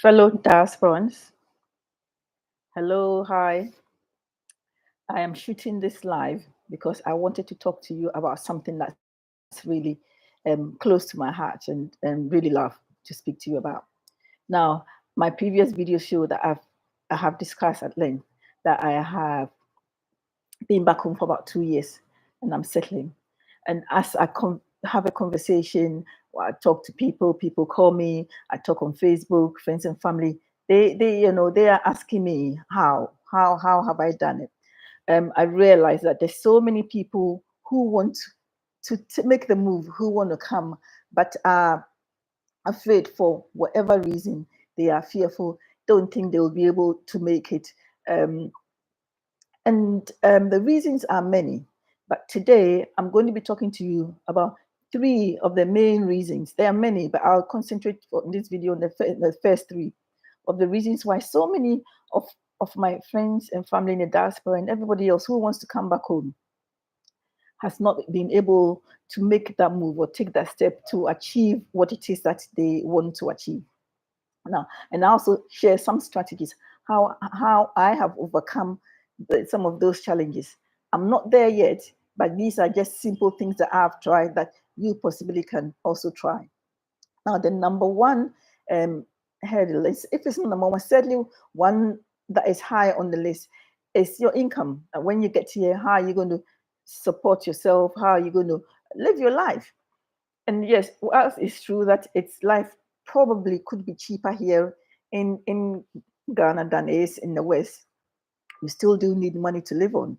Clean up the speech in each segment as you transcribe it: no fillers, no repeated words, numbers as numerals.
Fellow Diasporans, hello, hi. I am shooting this live because I wanted to talk to you about something that's really close to my heart and really love to speak to you about. Now, my previous video show that I have discussed at length that I have been back home for about 2 years and I'm settling. And as I have a conversation, or I talk to people, people call me, I talk on Facebook, friends and family, they are asking me how have I done it? I realize that there's so many people who want to make the move, who want to come, but are afraid for whatever reason. They are fearful, don't think they will be able to make it. Um, and the reasons are many, but today I'm going to be talking to you about three of the main reasons. There are many, but I'll concentrate on this video on the first three of the reasons why so many of, of my friends and family in the diaspora and everybody else who wants to come back home has not been able to make that move or take that step to achieve what it is that they want to achieve. Now, and I also share some strategies how I have overcome some of those challenges. I'm not there yet, but these are just simple things that I've tried that you possibly can also try. Now, the number one hurdle is, if it's not number one, certainly one that is high on the list is your income. And when you get here, how are you going to support yourself? How are you going to live your life? And yes, whilst it's true that its life probably could be cheaper here in Ghana than it is in the West, you still do need money to live on.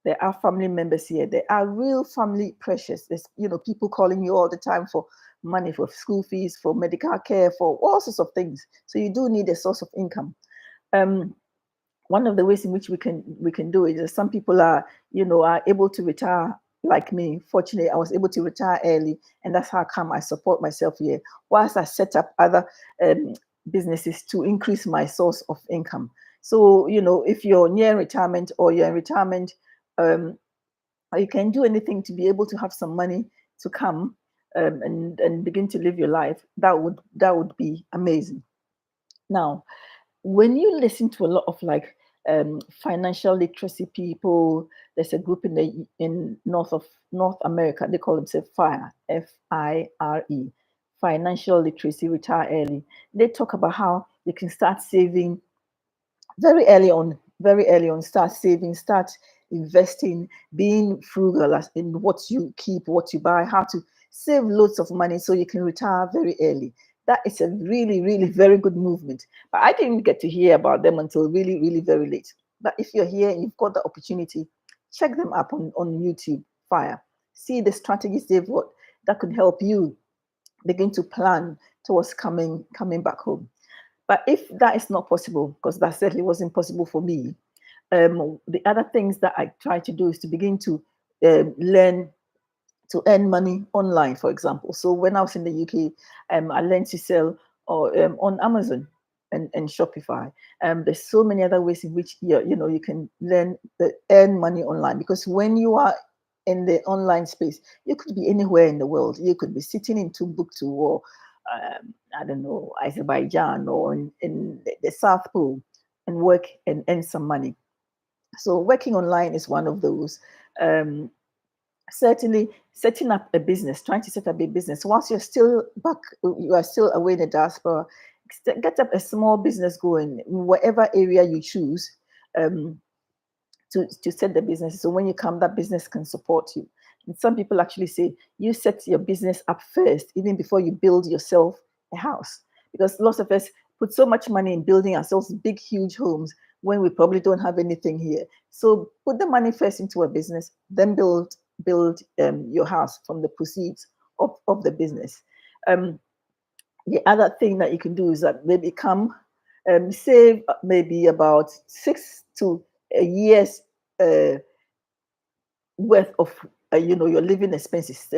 There are family members here. There are real family pressures. There's people calling you all the time for money, for school fees, for medical care, for all sorts of things. So you do need a source of income. One of the ways in which we can do it is some people are able to retire like me. Fortunately, I was able to retire early, and that's how come I support myself here, whilst I set up other businesses to increase my source of income. So if you're near retirement or you're in retirement, you can do anything to be able to have some money to come and begin to live your life. That would be amazing. Now, when you listen to a lot of financial literacy people, there's a group in North America. They call themselves FIRE, FIRE, Financial Literacy Retire Early. They talk about how you can start saving very early on. Start saving, start investing, being frugal in what you keep, what you buy, how to save loads of money so you can retire very early. That is a really, really very good movement. But I didn't get to hear about them until really, really very late. But if you're here and you've got the opportunity, check them up on YouTube, Fire. See the strategies they've got that could help you begin to plan towards coming back home. But if that is not possible, because that certainly wasn't possible for me, the other things that I try to do is to begin to learn to earn money online, for example. So when I was in the UK, I learned to sell on Amazon and Shopify. There's so many other ways in which you can learn to earn money online, because when you are in the online space, you could be anywhere in the world. You could be sitting in Timbuktu or I don't know, Azerbaijan or in the South Pole and work and earn some money. So working online is one of those. Certainly setting up a business, trying to set up a business whilst you are still away in the diaspora. Get up a small business going in whatever area you choose to set the business. So when you come, that business can support you. And some people actually say you set your business up first, even before you build yourself a house, because lots of us put so much money in building ourselves big, huge homes when we probably don't have anything here. So put the money first into a business, then build your house from the proceeds of the business. The other thing that you can do is that maybe save maybe about 6 to a year's worth of your living expenses. For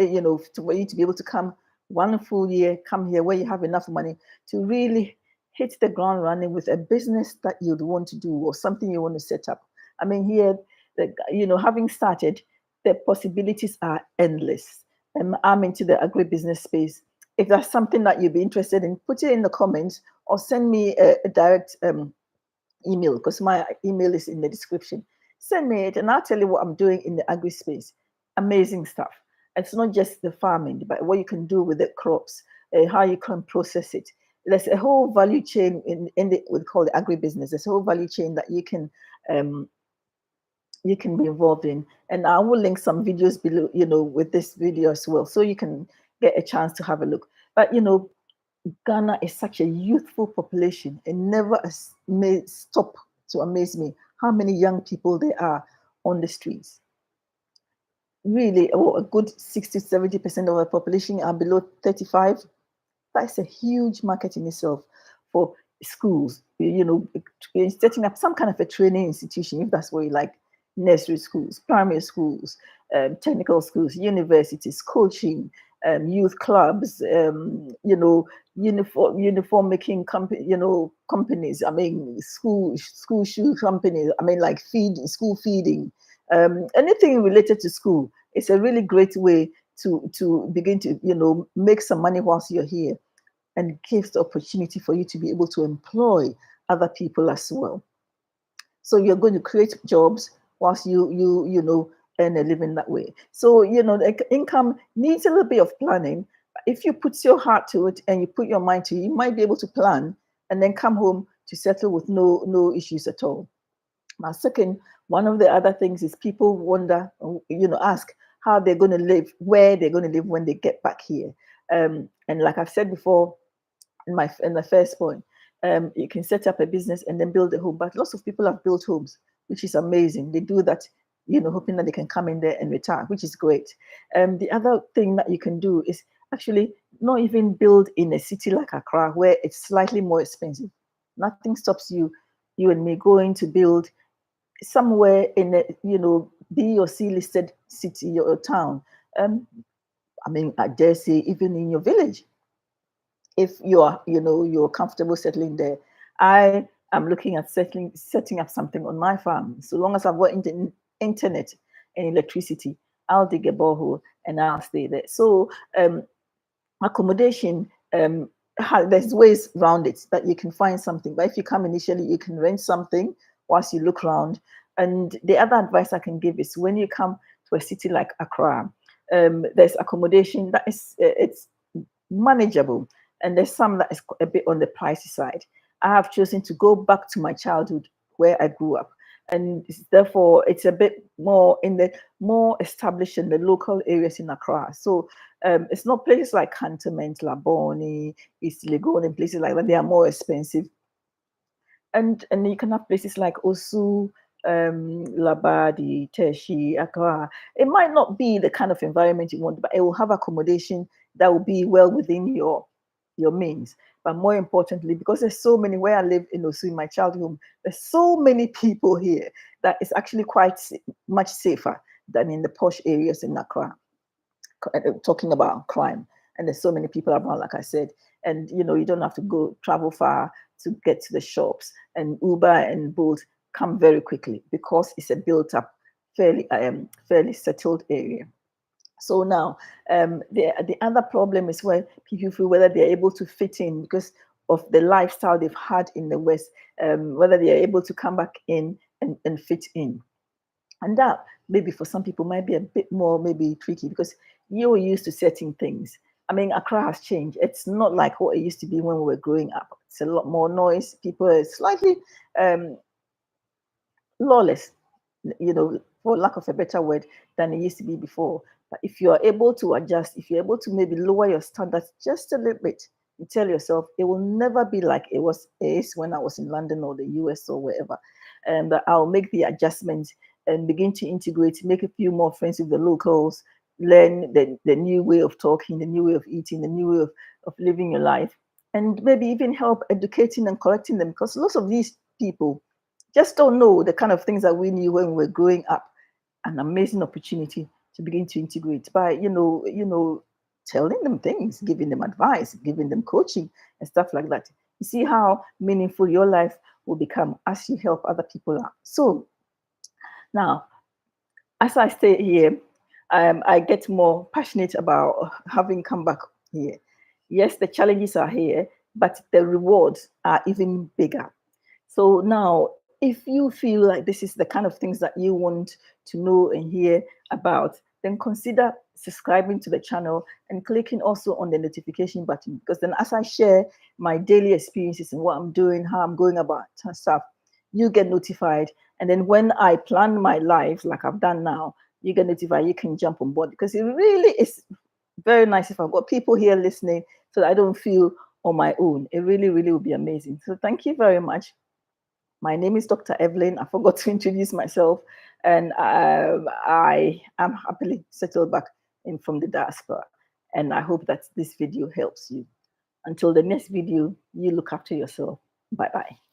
you to be able to come one full year, come here where you have enough money to really hit the ground running with a business that you'd want to do or something you want to set up. I mean, here, having started, the possibilities are endless. I'm into the agribusiness space. If that's something that you'd be interested in, put it in the comments or send me a direct email, because my email is in the description. Send me it and I'll tell you what I'm doing in the agri space. Amazing stuff. It's not just the farming, but what you can do with the crops, how you can process it. There's a whole value chain in the we call the agribusiness. There's a whole value chain that um, you can be involved in. And I will link some videos below, with this video as well, so you can get a chance to have a look. But Ghana is such a youthful population. It never may stop to amaze me how many young people there are on the streets. Really, a good 60-70% of the population are below 35. That's a huge market in itself for schools, setting up some kind of a training institution, if that's what you like, nursery schools, primary schools, technical schools, universities, coaching, youth clubs, uniform making companies. I mean, school shoe companies. I mean, like school feeding, anything related to school. It's a really great way to begin to make some money whilst you're here, and gives the opportunity for you to be able to employ other people as well. So you're going to create jobs whilst you earn a living that way. So the income needs a little bit of planning. If you put your heart to it and you put your mind to it, you might be able to plan and then come home to settle with no issues at all. Now, second, one of the other things is people wonder, ask how they're going to live, where they're going to live when they get back here. And like I've said before, in the first point, you can set up a business and then build a home. But lots of people have built homes, which is amazing. They do that, hoping that they can come in there and retire, which is great. The other thing that you can do is actually not even build in a city like Accra, where it's slightly more expensive. Nothing stops you and me going to build somewhere in a B or C listed city or town. I mean, I dare say even in your village, if you're comfortable settling there. I am looking at setting up something on my farm. So long as I've got internet and electricity, I'll dig a borehole and I'll stay there. So accommodation, there's ways around it that you can find something. But if you come initially, you can rent something whilst you look around. And the other advice I can give is when you come to a city like Accra, there's accommodation that is it's manageable, and there's some that is a bit on the pricey side. I have chosen to go back to my childhood where I grew up, and therefore it's a bit more established in the local areas in Accra. So it's not places like Cantonment, Labone, East Legon, and places like that. They are more expensive, and you can have places like Osu, Labadi, Teshi, Accra. It might not be the kind of environment you want, but it will have accommodation that will be well within your means. But more importantly, because there's so many, where I live in Osu, in my childhood home, there's so many people here that it's actually quite much safer than in the posh areas in Accra. Talking about crime, and there's so many people around, like I said, and you don't have to travel far to get to the shops, and Uber and Bolt come very quickly because it's a built up, fairly settled area. So now, the other problem is where people feel whether they're able to fit in because of the lifestyle they've had in the West, whether they are able to come back in and fit in. And that maybe for some people might be a bit more maybe tricky because you're used to certain things. I mean, Accra has changed. It's not like what it used to be when we were growing up. It's a lot more noise. People are slightly lawless, for lack of a better word, than it used to be before. But if you are able to adjust, if you're able to maybe lower your standards just a little bit, you tell yourself it will never be like it is when I was in London or the US or wherever. And I'll make the adjustments and begin to integrate, make a few more friends with the locals, learn the new way of talking, the new way of eating, the new way of living your life, and maybe even help educating and correcting them, because lots of these people just don't know the kind of things that we knew when we were growing up. An amazing opportunity to begin to integrate by telling them things, giving them advice, giving them coaching and stuff like that. You see how meaningful your life will become as you help other people out. So now, as I stay here, I get more passionate about having come back here. Yes, the challenges are here. but the rewards are even bigger. So now, if you feel like this is the kind of things that you want to know and hear about, then consider subscribing to the channel and clicking also on the notification button, because then as I share my daily experiences and what I'm doing, how I'm going about stuff, you get notified. And then when I plan my life like I've done now, you get notified, you can jump on board, because it really is very nice if I've got people here listening so that I don't feel on my own. It really, really will be amazing. So thank you very much. My name is Dr. Evelyn. I forgot to introduce myself, and I am happily settled back in from the diaspora. And I hope that this video helps you. Until the next video, you look after yourself. Bye-bye.